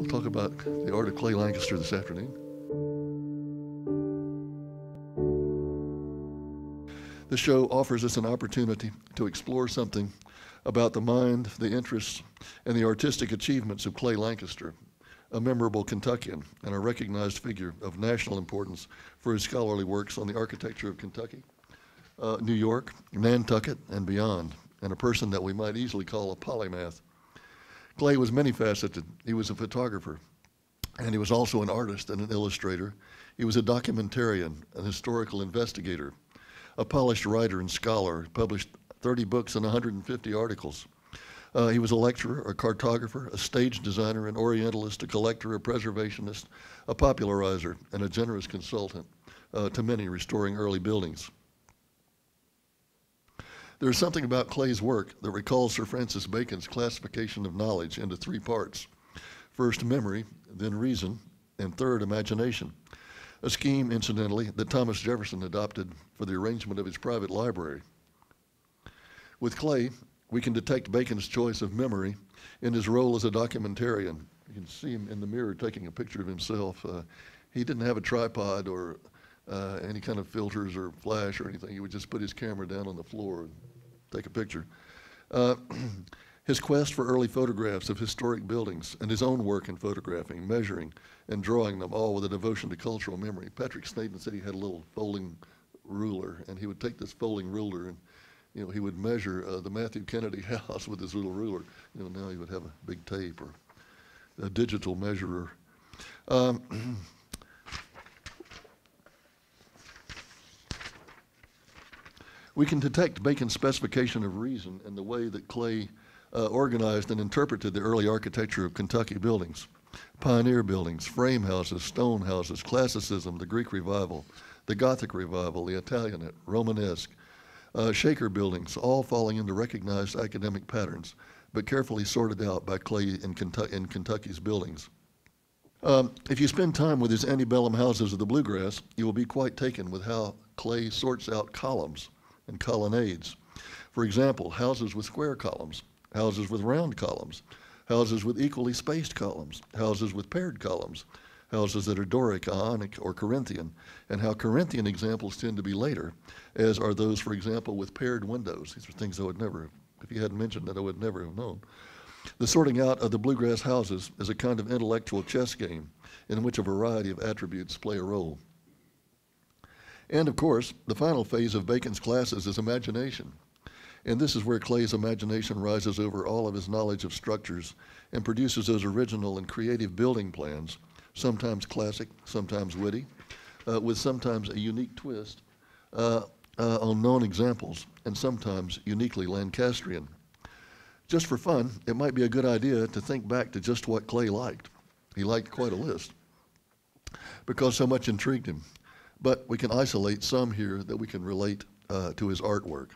We'll talk about the Art of Clay Lancaster this afternoon. This show offers us an opportunity to explore something about the mind, the interests, and the artistic achievements of Clay Lancaster, a memorable Kentuckian and a recognized figure of national importance for his scholarly works on the architecture of Kentucky, New York, Nantucket, and beyond, and a person that we might easily call a polymath. Clay was many-faceted. He was a photographer, and he was also an artist and an illustrator. He was a documentarian, an historical investigator, a polished writer and scholar, published 30 books and 150 articles. He was a lecturer, a cartographer, a stage designer, an orientalist, a collector, a preservationist, a popularizer, and a generous consultant to many restoring early buildings. There is something about Clay's work that recalls Sir Francis Bacon's classification of knowledge into three parts. First, memory, then reason, and third, imagination. A scheme, incidentally, that Thomas Jefferson adopted for the arrangement of his private library. With Clay, we can detect Bacon's choice of memory in his role as a documentarian. You can see him in the mirror taking a picture of himself. He didn't have a tripod or any kind of filters or flash or anything. He would just put his camera down on the floor and take a picture. His quest for early photographs of historic buildings and his own work in photographing, measuring, and drawing them, all with a devotion to cultural memory. Patrick Snaden said he had a little folding ruler, and he would take this folding ruler and he would measure the Matthew Kennedy house with his little ruler. Now he would have a big tape or a digital measurer. We can detect Bacon's specification of reason in the way that Clay organized and interpreted the early architecture of Kentucky buildings. Pioneer buildings, frame houses, stone houses, classicism, the Greek Revival, the Gothic Revival, the Italianate, Romanesque, Shaker buildings, all falling into recognized academic patterns, but carefully sorted out by Clay in Kentucky's buildings. If you spend time with his antebellum houses of the Bluegrass, you will be quite taken with how Clay sorts out columns and colonnades. For example, houses with square columns, houses with round columns, houses with equally spaced columns, houses with paired columns, houses that are Doric, Ionic, or Corinthian, and how Corinthian examples tend to be later, as are those, for example, with paired windows. These are things I would never, if you hadn't mentioned that, I would never have known. The sorting out of the Bluegrass houses is a kind of intellectual chess game in which a variety of attributes play a role. And of course, the final phase of Bacon's classes is imagination. And this is where Clay's imagination rises over all of his knowledge of structures and produces those original and creative building plans, sometimes classic, sometimes witty, with sometimes a unique twist on known examples, and sometimes uniquely Lancastrian. Just for fun, it might be a good idea to think back to just what Clay liked. He liked quite a list, because so much intrigued him. But we can isolate some here that we can relate to his artwork.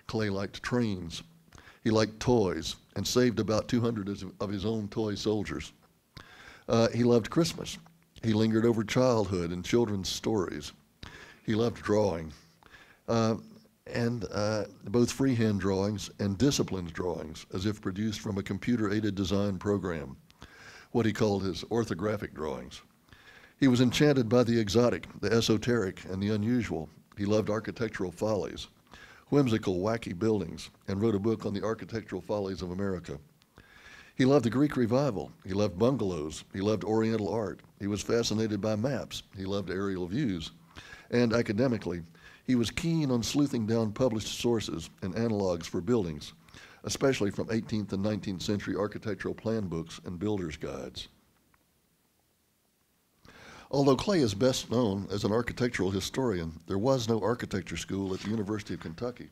Clay liked trains. He liked toys and saved about 200 of his own toy soldiers. He loved Christmas. He lingered over childhood and children's stories. He loved drawing, and both freehand drawings and disciplined drawings, as if produced from a computer-aided design program, what he called his orthographic drawings. He was enchanted by the exotic, the esoteric, and the unusual. He loved architectural follies, whimsical, wacky buildings, and wrote a book on the architectural follies of America. He loved the Greek Revival. He loved bungalows. He loved Oriental art. He was fascinated by maps. He loved aerial views. And academically, he was keen on sleuthing down published sources and analogs for buildings, especially from 18th and 19th century architectural plan books and builder's guides. Although Clay is best known as an architectural historian, there was no architecture school at the University of Kentucky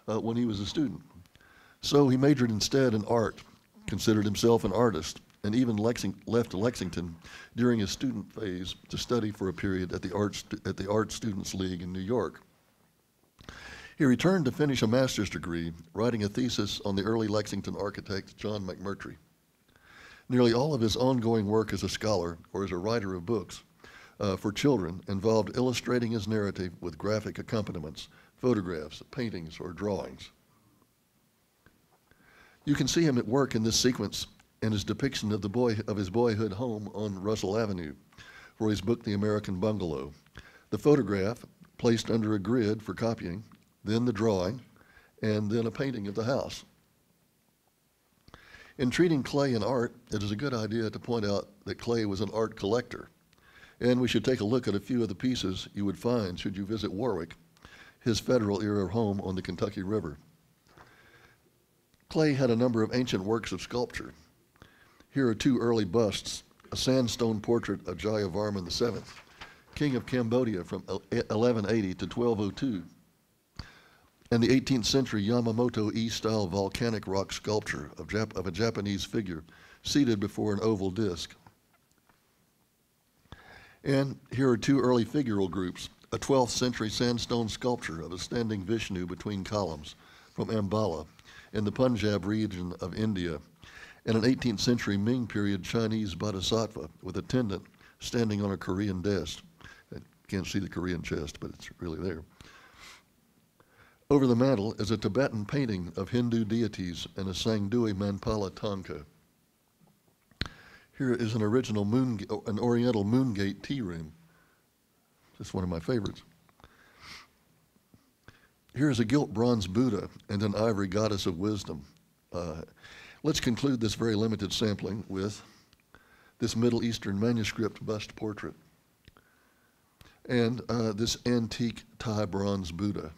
when he was a student. So he majored instead in art, considered himself an artist, and even left Lexington during his student phase to study for a period at the Art Students League in New York. He returned to finish a master's degree, writing a thesis on the early Lexington architect John McMurtry. Nearly all of his ongoing work as a scholar or as a writer of books for children involved illustrating his narrative with graphic accompaniments, photographs, paintings, or drawings. You can see him at work in this sequence and his depiction of his boyhood home on Russell Avenue for his book, The American Bungalow. The photograph placed under a grid for copying, then the drawing, and then a painting of the house. In treating Clay and art, it is a good idea to point out that Clay was an art collector, and we should take a look at a few of the pieces you would find should you visit Warwick, his federal-era home on the Kentucky River. Clay had a number of ancient works of sculpture. Here are two early busts, a sandstone portrait of Jayavarman VII, King of Cambodia from 1180 to 1202, and the 18th century Yamamoto E-style volcanic rock sculpture of a Japanese figure seated before an oval disc. And here are two early figural groups, a 12th century sandstone sculpture of a standing Vishnu between columns from Ambala in the Punjab region of India, and an 18th century Ming period Chinese bodhisattva with a attendant standing on a Korean desk. I can't see the Korean chest, but it's really there. Over the mantel is a Tibetan painting of Hindu deities and a Sangdui Manpala Tanka. Here is an original an Oriental moongate tea room. Just one of my favorites. Here is a gilt bronze Buddha and an ivory goddess of wisdom. Let's conclude this very limited sampling with this Middle Eastern manuscript bust portrait and this antique Thai bronze Buddha.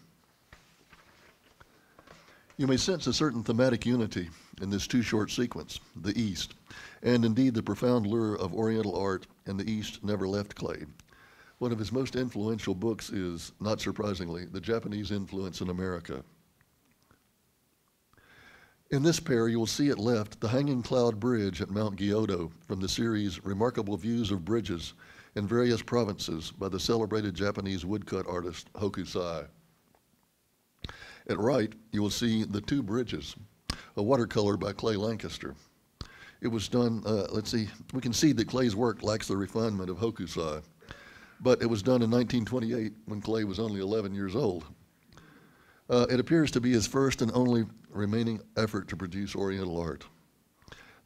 You may sense a certain thematic unity in this two-short sequence, the East, and indeed the profound lure of Oriental art and the East never left Clay. One of his most influential books is, not surprisingly, The Japanese Influence in America. In this pair, you will see at left the Hanging Cloud Bridge at Mount Gyoto from the series Remarkable Views of Bridges in Various Provinces by the celebrated Japanese woodcut artist Hokusai. At right, you will see The Two Bridges, a watercolor by Clay Lancaster. It was done, we can see that Clay's work lacks the refinement of Hokusai, but it was done in 1928 when Clay was only 11 years old. It appears to be his first and only remaining effort to produce Oriental art.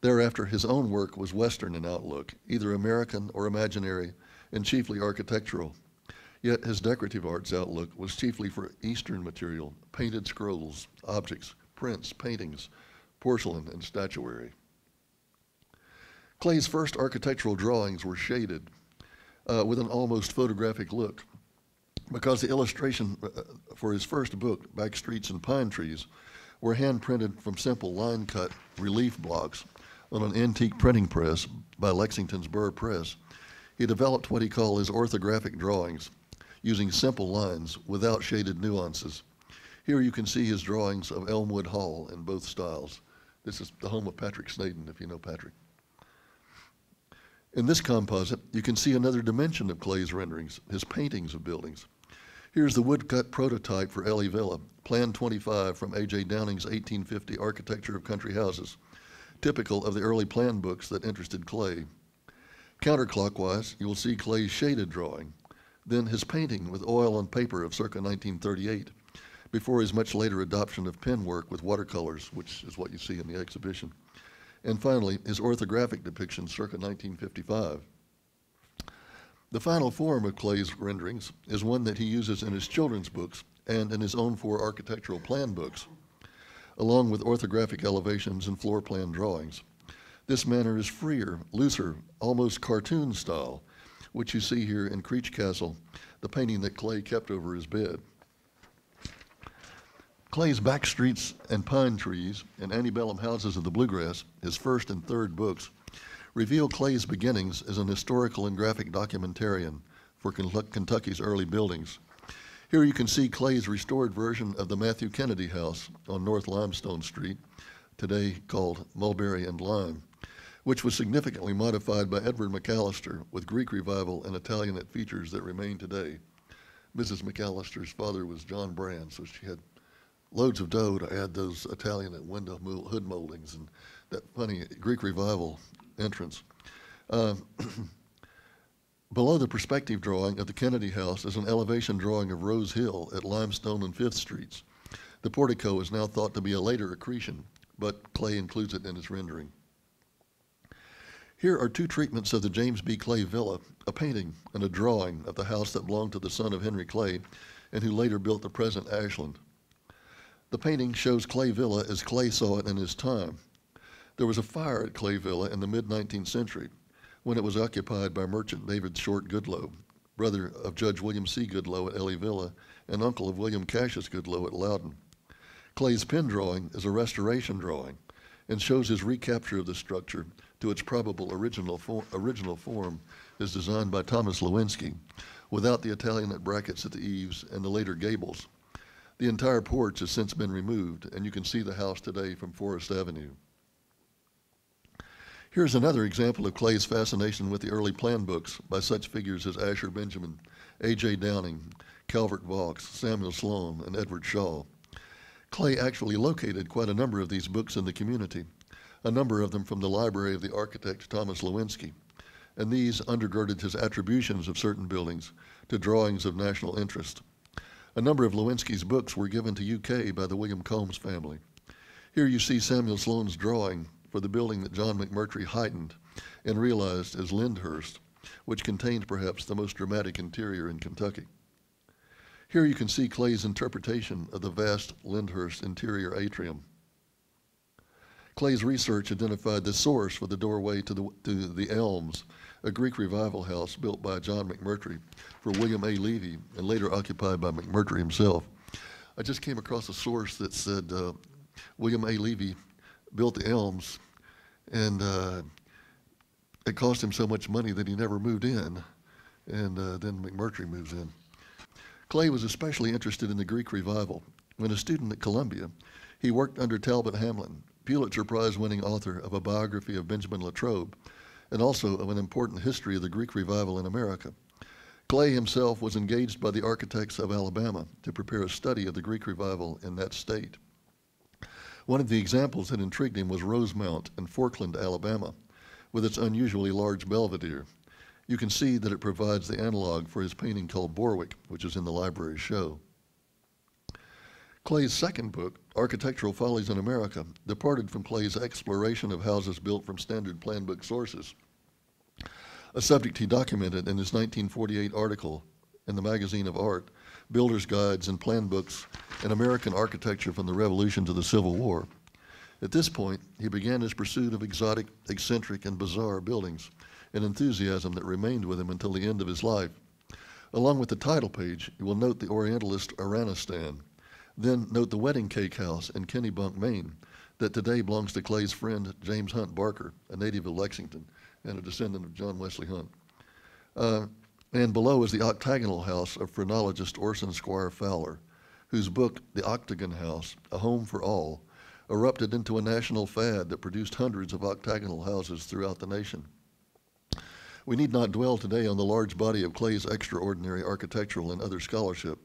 Thereafter, his own work was Western in outlook, either American or imaginary, and chiefly architectural. Yet his decorative arts outlook was chiefly for Eastern material, painted scrolls, objects, prints, paintings, porcelain, and statuary. Clay's first architectural drawings were shaded with an almost photographic look, because the illustration for his first book, Back Streets and Pine Trees, were hand-printed from simple line-cut relief blocks on an antique printing press by Lexington's Burr Press. He developed what he called his orthographic drawings, using simple lines without shaded nuances. Here you can see his drawings of Elmwood Hall in both styles. This is the home of Patrick Snaden, if you know Patrick. In this composite, you can see another dimension of Clay's renderings, his paintings of buildings. Here's the woodcut prototype for Ellie Villa, Plan 25 from A.J. Downing's 1850 Architecture of Country Houses, typical of the early plan books that interested Clay. Counterclockwise, you will see Clay's shaded drawing, then his painting with oil on paper of circa 1938, before his much later adoption of pen work with watercolors, which is what you see in the exhibition. And finally, his orthographic depiction circa 1955. The final form of Clay's renderings is one that he uses in his children's books and in his own 4 architectural plan books, along with orthographic elevations and floor plan drawings. This manner is freer, looser, almost cartoon style, which you see here in Creech Castle, the painting that Clay kept over his bed. Clay's Back Streets and Pine Trees and Antebellum Houses of the Bluegrass, his first and third books, reveal Clay's beginnings as an historical and graphic documentarian for Kentucky's early buildings. Here you can see Clay's restored version of the Matthew Kennedy House on North Limestone Street, today called Mulberry and Lime, which was significantly modified by Edward McAllister with Greek Revival and Italianate features that remain today. Mrs. McAllister's father was John Brand, so she had loads of dough to add those Italianate window hood moldings and that funny Greek Revival entrance. Below the perspective drawing of the Kennedy House is an elevation drawing of Rose Hill at Limestone and 5th Streets. The portico is now thought to be a later accretion, but Clay includes it in his rendering. Here are two treatments of the James B. Clay Villa, a painting and a drawing of the house that belonged to the son of Henry Clay and who later built the present Ashland. The painting shows Clay Villa as Clay saw it in his time. There was a fire at Clay Villa in the mid-19th century when it was occupied by merchant David Short Goodloe, brother of Judge William C. Goodloe at Ely Villa and uncle of William Cassius Goodloe at Loudon. Clay's pen drawing is a restoration drawing and shows his recapture of the structure to its probable original form as designed by Thomas Lewinsky, without the Italianate brackets at the eaves and the later gables. The entire porch has since been removed, and you can see the house today from Forest Avenue. Here's another example of Clay's fascination with the early plan books by such figures as Asher Benjamin, A.J. Downing, Calvert Vaux, Samuel Sloan, and Edward Shaw. Clay actually located quite a number of these books in the community, a number of them from the library of the architect Thomas Lewinsky, and these undergirded his attributions of certain buildings to drawings of national interest. A number of Lewinsky's books were given to UK by the William Combs family. Here you see Samuel Sloan's drawing for the building that John McMurtry heightened and realized as Lyndhurst, which contained perhaps the most dramatic interior in Kentucky. Here you can see Clay's interpretation of the vast Lyndhurst interior atrium. Clay's research identified the source for the doorway to the Elms, a Greek revival house built by John McMurtry for William A. Levy and later occupied by McMurtry himself. I just came across a source that said William A. Levy built the Elms and it cost him so much money that he never moved in, and then McMurtry moves in. Clay was especially interested in the Greek revival. When a student at Columbia, he worked under Talbot Hamlin, Pulitzer Prize-winning author of a biography of Benjamin Latrobe, and also of an important history of the Greek revival in America. Clay himself was engaged by the architects of Alabama to prepare a study of the Greek revival in that state. One of the examples that intrigued him was Rosemount in Forkland, Alabama, with its unusually large belvedere. You can see that it provides the analog for his painting called Borwick, which is in the library show. Clay's second book, Architectural Follies in America, departed from Clay's exploration of houses built from standard plan book sources, a subject he documented in his 1948 article in the Magazine of Art, Builder's Guides and Plan Books in American Architecture from the Revolution to the Civil War. At this point, he began his pursuit of exotic, eccentric, and bizarre buildings, an enthusiasm that remained with him until the end of his life. Along with the title page, you will note the Orientalist Aranistan. Then note the wedding cake house in Kennebunk, Maine, that today belongs to Clay's friend James Hunt Barker, a native of Lexington and a descendant of John Wesley Hunt. And below is the octagonal house of phrenologist Orson Squire Fowler, whose book, The Octagon House, A Home for All, erupted into a national fad that produced hundreds of octagonal houses throughout the nation. We need not dwell today on the large body of Clay's extraordinary architectural and other scholarship,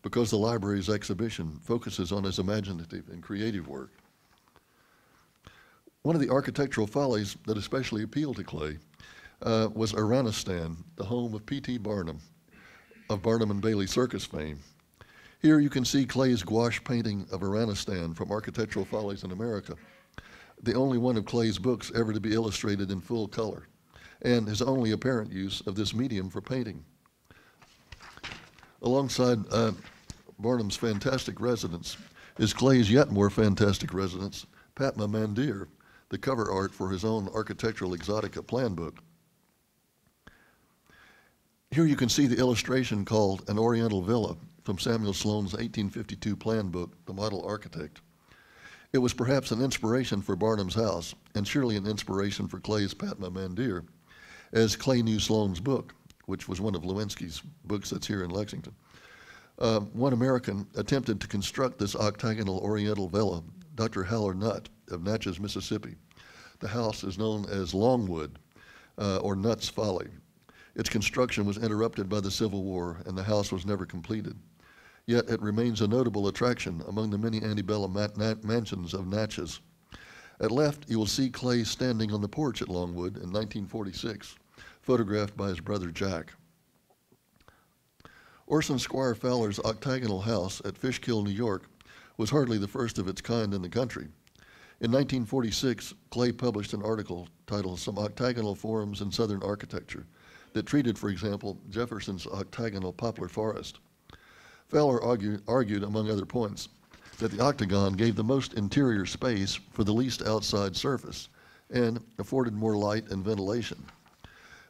because the library's exhibition focuses on his imaginative and creative work. One of the architectural follies that especially appealed to Clay was Aranistan, the home of P.T. Barnum, of Barnum and Bailey Circus fame. Here you can see Clay's gouache painting of Aranistan from Architectural Follies in America, the only one of Clay's books ever to be illustrated in full color, and his only apparent use of this medium for painting. Alongside Barnum's fantastic residence is Clay's yet more fantastic residence, Patna Mandir, the cover art for his own Architectural Exotica plan book. Here you can see the illustration called An Oriental Villa from Samuel Sloan's 1852 plan book, The Model Architect. It was perhaps an inspiration for Barnum's house, and surely an inspiration for Clay's Patna Mandir, as Clay knew Sloan's book, which was one of Lewinsky's books that's here in Lexington. One American attempted to construct this octagonal Oriental villa, Dr. Haller Nutt of Natchez, Mississippi. The house is known as Longwood, or Nutt's Folly. Its construction was interrupted by the Civil War, and the house was never completed. Yet it remains a notable attraction among the many antebellum mansions of Natchez. At left, you will see Clay standing on the porch at Longwood in 1946, photographed by his brother Jack. Orson Squire Fowler's octagonal house at Fishkill, New York, was hardly the first of its kind in the country. In 1946, Clay published an article titled Some Octagonal Forms in Southern Architecture that treated, for example, Jefferson's octagonal poplar forest. Fowler argued, among other points, that the octagon gave the most interior space for the least outside surface and afforded more light and ventilation.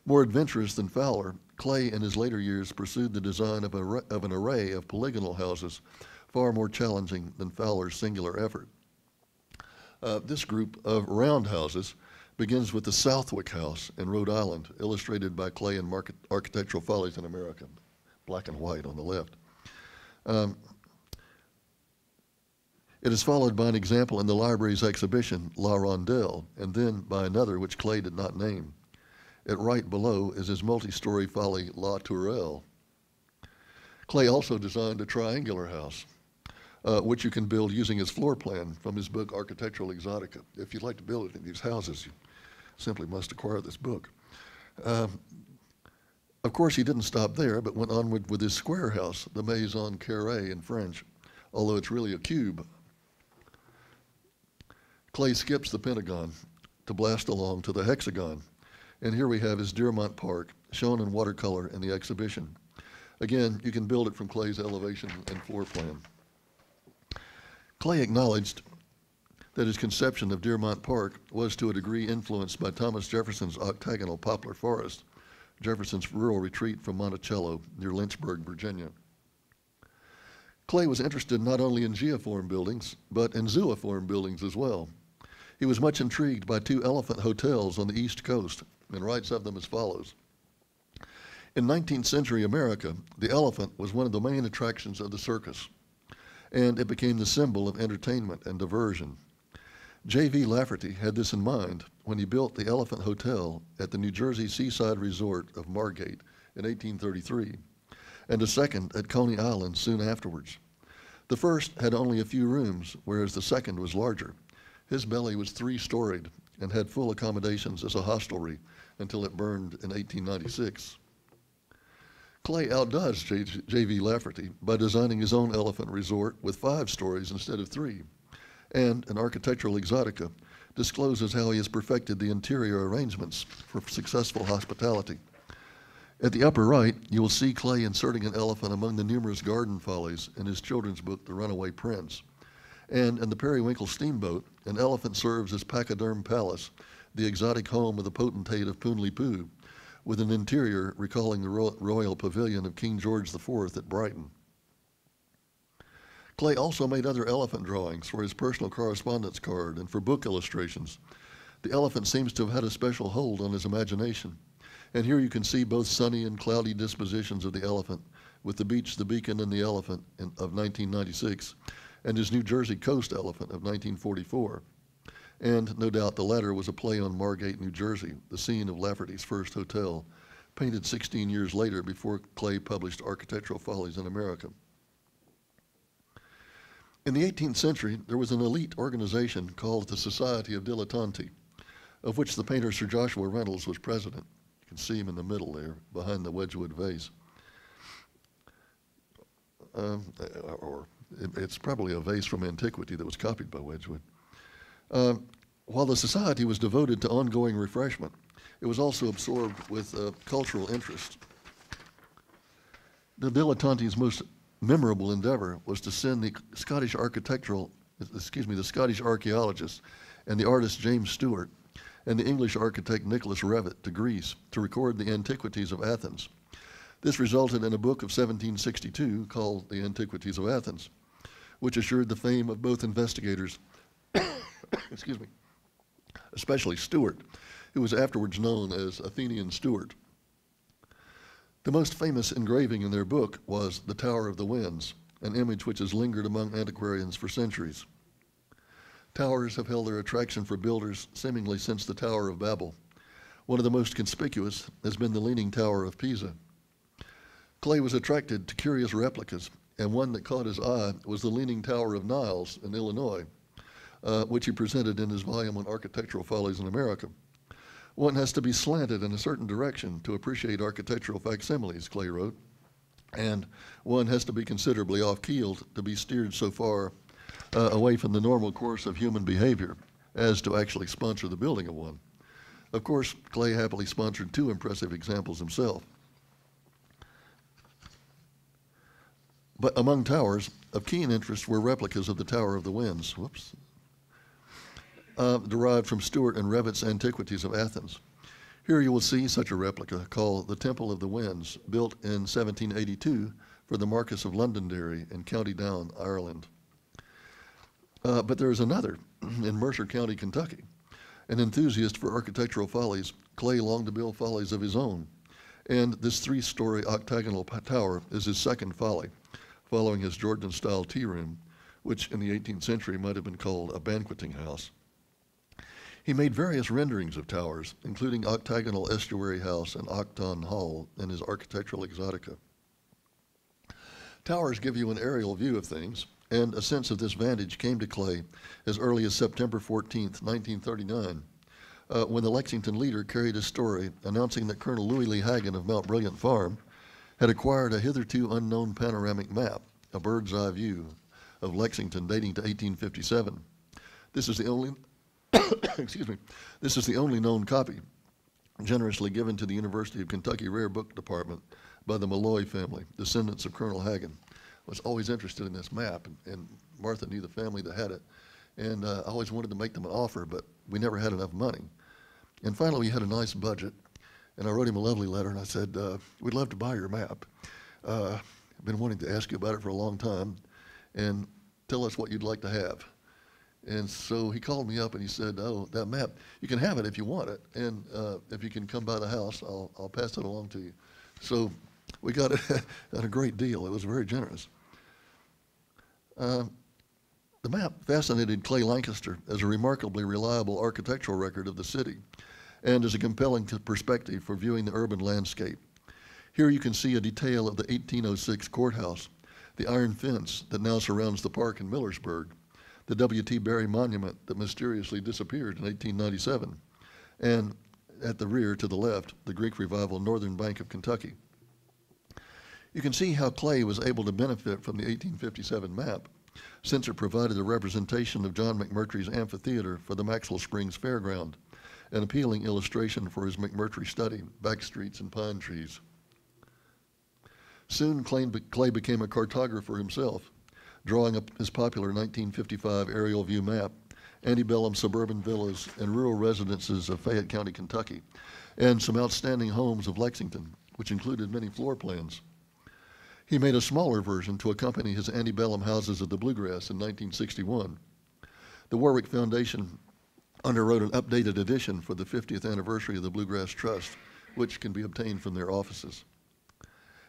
More adventurous than Fowler, Clay in his later years pursued the design of an array of polygonal houses far more challenging than Fowler's singular effort. This group of round houses begins with the Southwick House in Rhode Island, illustrated by Clay in Architectural Follies in America, black and white on the left. It is followed by an example in the library's exhibition, La Rondelle, and then by another which Clay did not name. Right below is his multi-story folly, La Tourelle. Clay also designed a triangular house, which you can build using his floor plan from his book, Architectural Exotica. If you'd like to build it in these houses, you simply must acquire this book. Of course, he didn't stop there, but went on with his square house, the Maison Carrée in French, although it's really a cube. Clay skips the Pentagon to blast along to the hexagon. And here we have his Dearmont Park, shown in watercolor in the exhibition. Again, you can build it from Clay's elevation and floor plan. Clay acknowledged that his conception of Dearmont Park was to a degree influenced by Thomas Jefferson's octagonal poplar forest, Jefferson's rural retreat from Monticello near Lynchburg, Virginia. Clay was interested not only in geoform buildings, but in zooform buildings as well. He was much intrigued by two elephant hotels on the East Coast and writes of them as follows. In 19th century America, the elephant was one of the main attractions of the circus, and it became the symbol of entertainment and diversion. J.V. Lafferty had this in mind when he built the Elephant Hotel at the New Jersey seaside resort of Margate in 1833, and a second at Coney Island soon afterwards. The first had only a few rooms, whereas the second was larger. His belly was 3-storied and had full accommodations as a hostelry until it burned in 1896. Clay outdoes J.V. Lafferty by designing his own elephant resort with 5 stories instead of 3, and an Architectural Exotica discloses how he has perfected the interior arrangements for successful hospitality. At the upper right, you will see Clay inserting an elephant among the numerous garden follies in his children's book, The Runaway Prince. And in the Periwinkle Steamboat, an elephant serves as Pachyderm Palace, the exotic home of the potentate of Poonley-Poo, with an interior recalling the royal pavilion of King George IV at Brighton. Clay also made other elephant drawings for his personal correspondence card and for book illustrations. The elephant seems to have had a special hold on his imagination. And here you can see both sunny and cloudy dispositions of the elephant, with the beach, the beacon, and the elephant of 1996, and his New Jersey coast elephant of 1944. And no doubt the latter was a play on Margate, New Jersey, the scene of Lafferty's first hotel, painted 16 years later before Clay published Architectural Follies in America. In the 18th century, there was an elite organization called the Society of Dilettante, of which the painter Sir Joshua Reynolds was president. You can see him in the middle there, behind the Wedgwood vase. It's probably a vase from antiquity that was copied by Wedgwood. While the society was devoted to ongoing refreshment, it was also absorbed with cultural interest. The Dilettante's most memorable endeavor was to send the Scottish archaeologist and the artist James Stewart and the English architect Nicholas Revet to Greece to record the antiquities of Athens. This resulted in a book of 1762 called The Antiquities of Athens, which assured the fame of both investigators, excuse me, especially Stewart, who was afterwards known as Athenian Stewart. The most famous engraving in their book was The Tower of the Winds, an image which has lingered among antiquarians for centuries. Towers have held their attraction for builders seemingly since the Tower of Babel. One of the most conspicuous has been the Leaning Tower of Pisa. Clay was attracted to curious replicas, and one that caught his eye was the Leaning Tower of Niles in Illinois, which he presented in his volume on Architectural Follies in America. One has to be slanted in a certain direction to appreciate architectural facsimiles, Clay wrote, and one has to be considerably off-keeled to be steered so far away from the normal course of human behavior. as to actually sponsor the building of one. Of course, Clay happily sponsored two impressive examples himself. But among towers, of keen interest were replicas of the Tower of the Winds, derived from Stuart and Revett's Antiquities of Athens. Here you will see such a replica called the Temple of the Winds, built in 1782 for the Marquess of Londonderry in County Down, Ireland. But there is another in Mercer County, Kentucky. An enthusiast for architectural follies, Clay longed to build follies of his own. And this three-story octagonal tower is his second folly, following his Georgian-style tea room, which in the 18th century might have been called a banqueting house. He made various renderings of towers, including octagonal estuary house and octon hall in his Architectural Exotica. Towers give you an aerial view of things, and a sense of this vantage came to Clay as early as September 14, 1939, when the Lexington Leader carried a story announcing that Colonel Louis Lee Hagen of Mount Brilliant Farm had acquired a hitherto unknown panoramic map, a bird's eye view of Lexington dating to 1857. This is the only, this is the only known copy, generously given to the University of Kentucky Rare Book Department by the Malloy family, descendants of Colonel Hagen. I was always interested in this map, and Martha knew the family that had it. And I always wanted to make them an offer, but we never had enough money. And finally, we had a nice budget, and I wrote him a lovely letter, and I said, we'd love to buy your map. I've been wanting to ask you about it for a long time, and tell us what you'd like to have. And so he called me up and he said, oh, that map, you can have it if you want it, and if you can come by the house, I'll pass it along to you. So we got it at a great deal. It was very generous. The map fascinated Clay Lancaster as a remarkably reliable architectural record of the city and as a compelling perspective for viewing the urban landscape. Here you can see a detail of the 1806 courthouse, the iron fence that now surrounds the park in Millersburg, the W.T. Berry Monument that mysteriously disappeared in 1897, and at the rear to the left, the Greek Revival Northern Bank of Kentucky. You can see how Clay was able to benefit from the 1857 map, since it provided a representation of John McMurtry's amphitheater for the Maxwell Springs Fairground, an appealing illustration for his McMurtry study, back streets and pine trees. Soon, Clay became a cartographer himself, drawing up his popular 1955 aerial view map, antebellum suburban villas and rural residences of Fayette County, Kentucky, and some outstanding homes of Lexington, which included many floor plans. He made a smaller version to accompany his antebellum houses of the Bluegrass in 1961. The Warwick Foundation underwrote an updated edition for the 50th anniversary of the Bluegrass Trust, which can be obtained from their offices.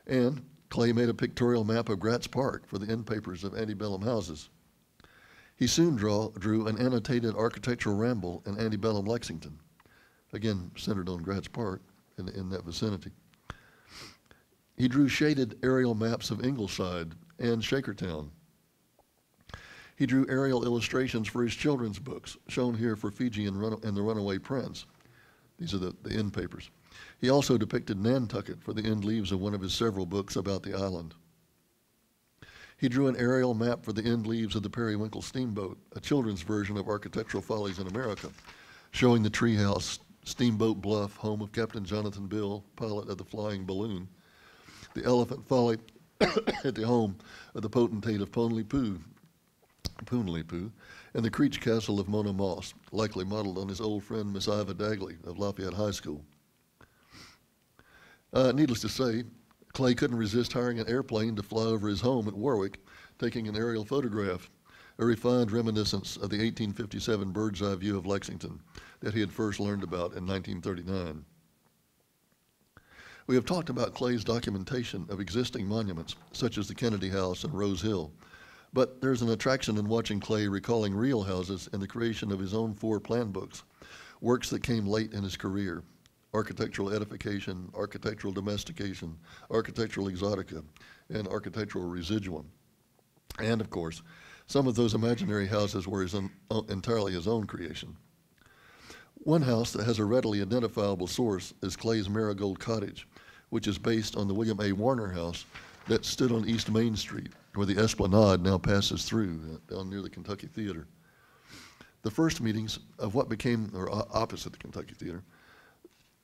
And Clay made a pictorial map of Gratz Park for the end papers of antebellum houses. He soon drew an annotated architectural ramble in antebellum Lexington, again centered on Gratz Park in that vicinity. He drew shaded aerial maps of Ingleside and Shakertown. He drew aerial illustrations for his children's books, shown here for Fiji and the Runaway Prince. These are the end papers. He also depicted Nantucket for the end leaves of one of his several books about the island. He drew an aerial map for the end leaves of the Periwinkle Steamboat, a children's version of Architectural Follies in America, showing the treehouse, Steamboat Bluff, home of Captain Jonathan Bill, pilot of the Flying Balloon, the Elephant Folly at the home of the potentate of Poonley-Poo, and the Creech Castle of Mona Moss, likely modeled on his old friend Miss Iva Dagley of Lafayette High School. Needless to say, Clay couldn't resist hiring an airplane to fly over his home at Warwick, taking an aerial photograph, a refined reminiscence of the 1857 bird's eye view of Lexington that he had first learned about in 1939. We have talked about Clay's documentation of existing monuments, such as the Kennedy House and Rose Hill, but there's an attraction in watching Clay recalling real houses and the creation of his own 4 plan books, works that came late in his career: Architectural Edification, Architectural Domestication, Architectural Exotica, and Architectural Residuum. And of course, some of those imaginary houses were entirely his own creation. One house that has a readily identifiable source is Clay's Marigold Cottage, which is based on the William A. Warner House that stood on East Main Street, where the Esplanade now passes through, down near the Kentucky Theater. The first meetings of what became, or opposite the Kentucky Theater,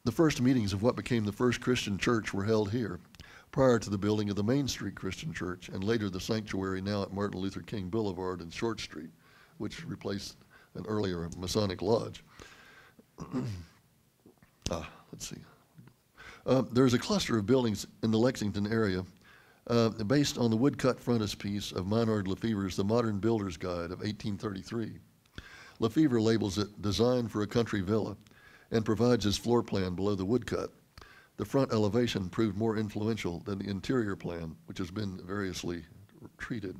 the first meetings of what became the first Christian church were held here, prior to the building of the Main Street Christian Church, and later the sanctuary now at Martin Luther King Boulevard and Short Street, which replaced an earlier Masonic lodge. Let's see. There's a cluster of buildings in the Lexington area based on the woodcut frontispiece of Maynard Lefever's The Modern Builder's Guide of 1833. Lefever labels it Designed for a Country Villa and provides his floor plan below the woodcut. The front elevation proved more influential than the interior plan, which has been variously treated.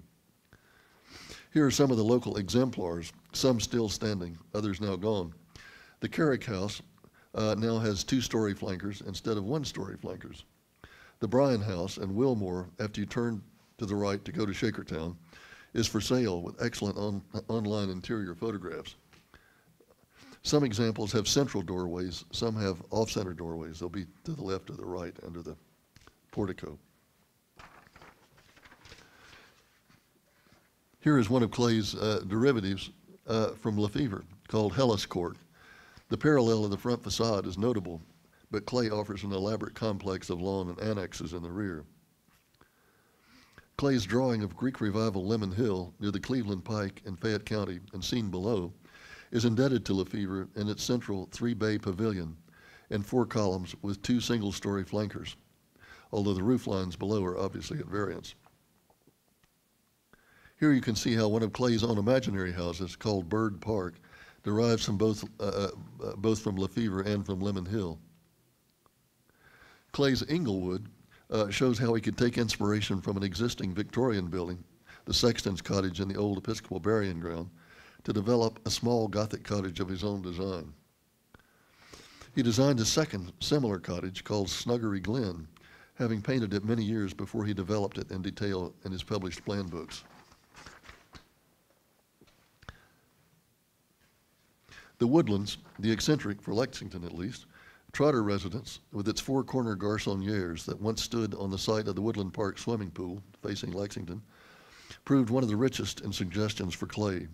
Here are some of the local exemplars, some still standing, others now gone. The Carrick House now has 2-story flankers instead of 1-story flankers. The Bryan House in Wilmore, after you turn to the right to go to Shakertown, is for sale with excellent online interior photographs. Some examples have central doorways, some have off-center doorways. They'll be to the left or the right under the portico. Here is one of Clay's derivatives from Lefever called Hellas Court. The parallel of the front facade is notable, but Clay offers an elaborate complex of lawn and annexes in the rear. Clay's drawing of Greek Revival Lemon Hill near the Cleveland Pike in Fayette County and seen below is indebted to Lefever in its central 3-bay pavilion and 4 columns with 2 single-story flankers, although the roof lines below are obviously at variance. Here you can see how one of Clay's own imaginary houses, called Bird Park, derives from both from Lefever and from Lemon Hill. Clay's Inglewood shows how he could take inspiration from an existing Victorian building, the Sexton's Cottage in the old Episcopal burying ground, to develop a small Gothic cottage of his own design. He designed a second similar cottage called Snuggery Glen, having painted it many years before he developed it in detail in his published plan books. The Woodlands, the eccentric, for Lexington at least, Trotter residence with its 4-corner garçonnières that once stood on the site of the Woodland Park swimming pool facing Lexington, proved one of the richest in suggestions for Clay.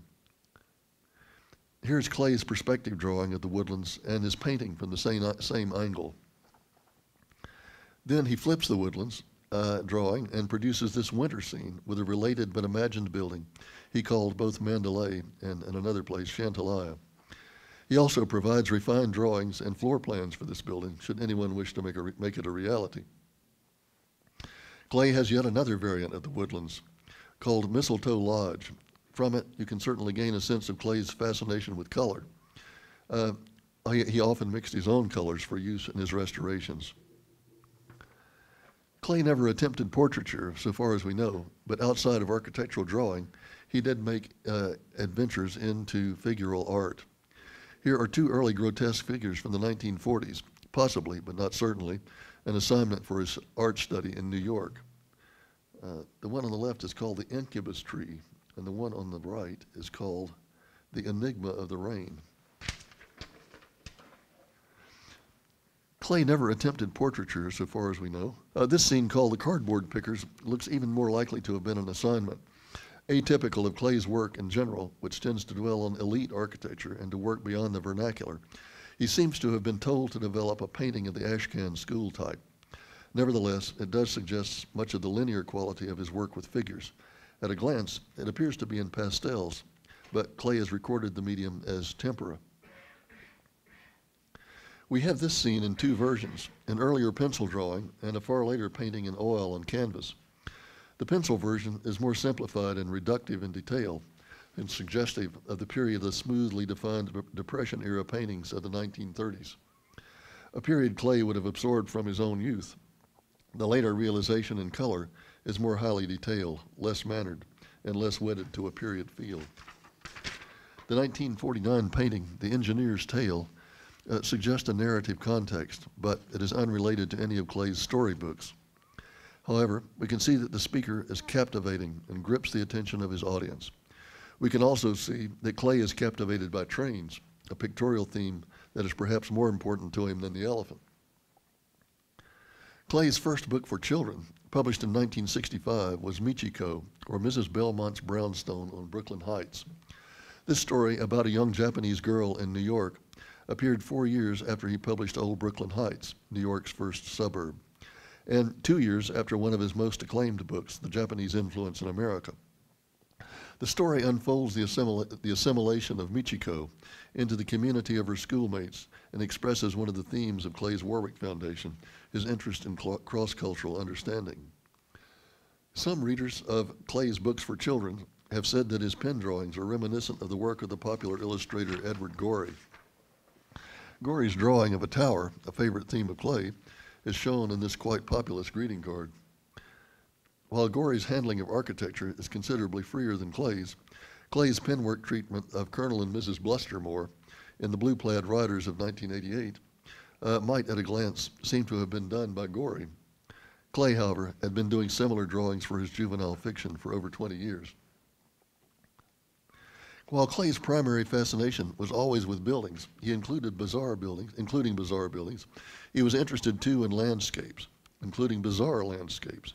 Here's Clay's perspective drawing of the Woodlands and his painting from the same angle. Then he flips the Woodlands drawing and produces this winter scene with a related but imagined building he called both Mandalay and in another place Chantilly. He also provides refined drawings and floor plans for this building, should anyone wish to make it a reality. Clay has yet another variant of the Woodlands, called Mistletoe Lodge. From it, you can certainly gain a sense of Clay's fascination with color. He often mixed his own colors for use in his restorations. Clay never attempted portraiture, so far as we know, but outside of architectural drawing, he did make adventures into figural art. Here are 2 early grotesque figures from the 1940s, possibly, but not certainly, an assignment for his art study in New York. The one on the left is called the Incubus Tree, and the one on the right is called the Enigma of the Rain. Clay never attempted portraiture, so far as we know. This scene, called the Cardboard Pickers, looks even more likely to have been an assignment, atypical of Clay's work in general, which tends to dwell on elite architecture and to work beyond the vernacular. He seems to have been told to develop a painting of the Ashcan school type. Nevertheless, it does suggest much of the linear quality of his work with figures. At a glance, it appears to be in pastels, but Clay has recorded the medium as tempera. We have this scene in 2 versions, an earlier pencil drawing and a far later painting in oil on canvas. The pencil version is more simplified and reductive in detail and suggestive of the period of the smoothly defined Depression-era paintings of the 1930s, a period Clay would have absorbed from his own youth. The later realization in color is more highly detailed, less mannered, and less wedded to a period feel. The 1949 painting, The Engineer's Tale, suggests a narrative context, but it is unrelated to any of Clay's storybooks. However, we can see that the speaker is captivating and grips the attention of his audience. We can also see that Clay is captivated by trains, a pictorial theme that is perhaps more important to him than the elephant. Clay's first book for children, published in 1965, was Michiko, or Mrs. Belmont's Brownstone on Brooklyn Heights. This story about a young Japanese girl in New York appeared 4 years after he published Old Brooklyn Heights, New York's first suburb, and 2 years after one of his most acclaimed books, The Japanese Influence in America. The story unfolds the assimilation of Michiko into the community of her schoolmates and expresses one of the themes of Clay's Warwick Foundation, his interest in cross-cultural understanding. Some readers of Clay's books for children have said that his pen drawings are reminiscent of the work of the popular illustrator Edward Gorey. Gorey's drawing of a tower, a favorite theme of Clay, is shown in this quite populous greeting card. While Gorey's handling of architecture is considerably freer than Clay's penwork treatment of Colonel and Mrs. Blustermore in the Blue-Plaid Riders of 1988 might at a glance seem to have been done by Gorey. Clay, however, had been doing similar drawings for his juvenile fiction for over 20 years. While Clay's primary fascination was always with buildings, including bizarre buildings, he was interested too in landscapes, including bizarre landscapes.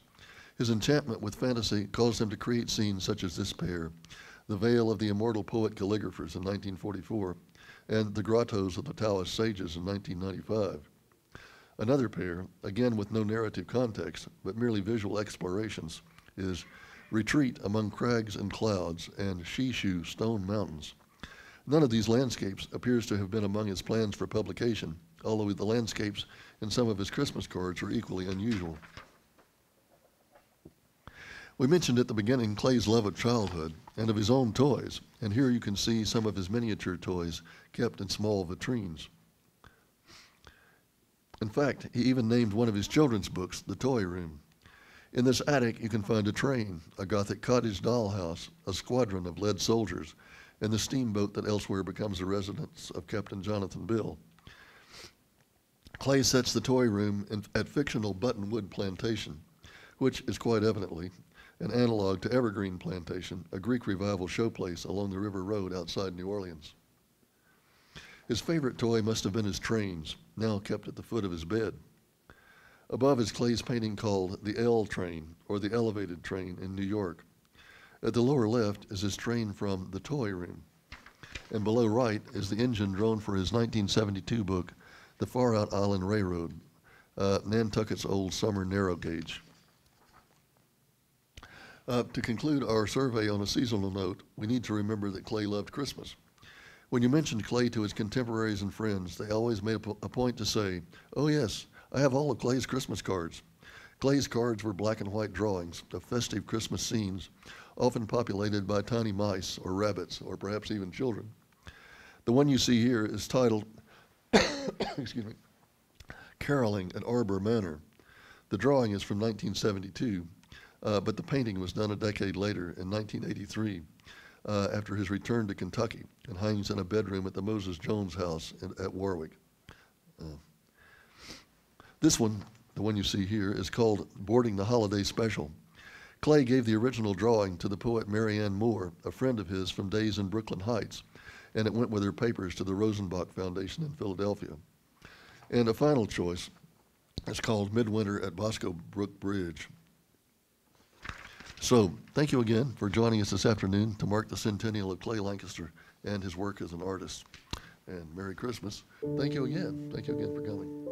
His enchantment with fantasy caused him to create scenes such as this pair, the Vale of the Immortal Poet Calligraphers in 1944, and the Grottos of the Taoist Sages in 1995. Another pair, again with no narrative context, but merely visual explorations, is Retreat Among Crags and Clouds and Shishu Stone Mountains. None of these landscapes appears to have been among his plans for publication, although the landscapes in some of his Christmas cards are equally unusual. We mentioned at the beginning Clay's love of childhood and of his own toys, and here you can see some of his miniature toys kept in small vitrines. In fact, he even named one of his children's books The Toy Room. In this attic, you can find a train, a Gothic cottage dollhouse, a squadron of lead soldiers, and the steamboat that elsewhere becomes the residence of Captain Jonathan Bill. Clay sets the toy room at fictional Buttonwood Plantation, which is quite evidently an analog to Evergreen Plantation, a Greek revival showplace along the River Road outside New Orleans. His favorite toy must have been his trains, now kept at the foot of his bed. Above is Clay's painting called The L Train, or the Elevated Train in New York. At the lower left is his train from The Toy Room. And below right is the engine drawn for his 1972 book, The Far Out Island Railroad, Nantucket's Old Summer Narrow Gauge. To conclude our survey on a seasonal note, we need to remember that Clay loved Christmas. When you mentioned Clay to his contemporaries and friends, they always made a point to say, "Oh yes, I have all of Clay's Christmas cards." Clay's cards were black and white drawings of festive Christmas scenes, often populated by tiny mice or rabbits or perhaps even children. The one you see here is titled excuse me, Caroling at Arbor Manor. The drawing is from 1972, but the painting was done a decade later in 1983 after his return to Kentucky and hangs in a bedroom at the Moses Jones house at Warwick. This one, the one you see here, is called Boarding the Holiday Special. Clay gave the original drawing to the poet Marianne Moore, a friend of his from days in Brooklyn Heights, and it went with her papers to the Rosenbach Foundation in Philadelphia. And a final choice is called Midwinter at Bosco Brook Bridge. So, thank you again for joining us this afternoon to mark the centennial of Clay Lancaster and his work as an artist. And Merry Christmas. Thank you again. Thank you again for coming.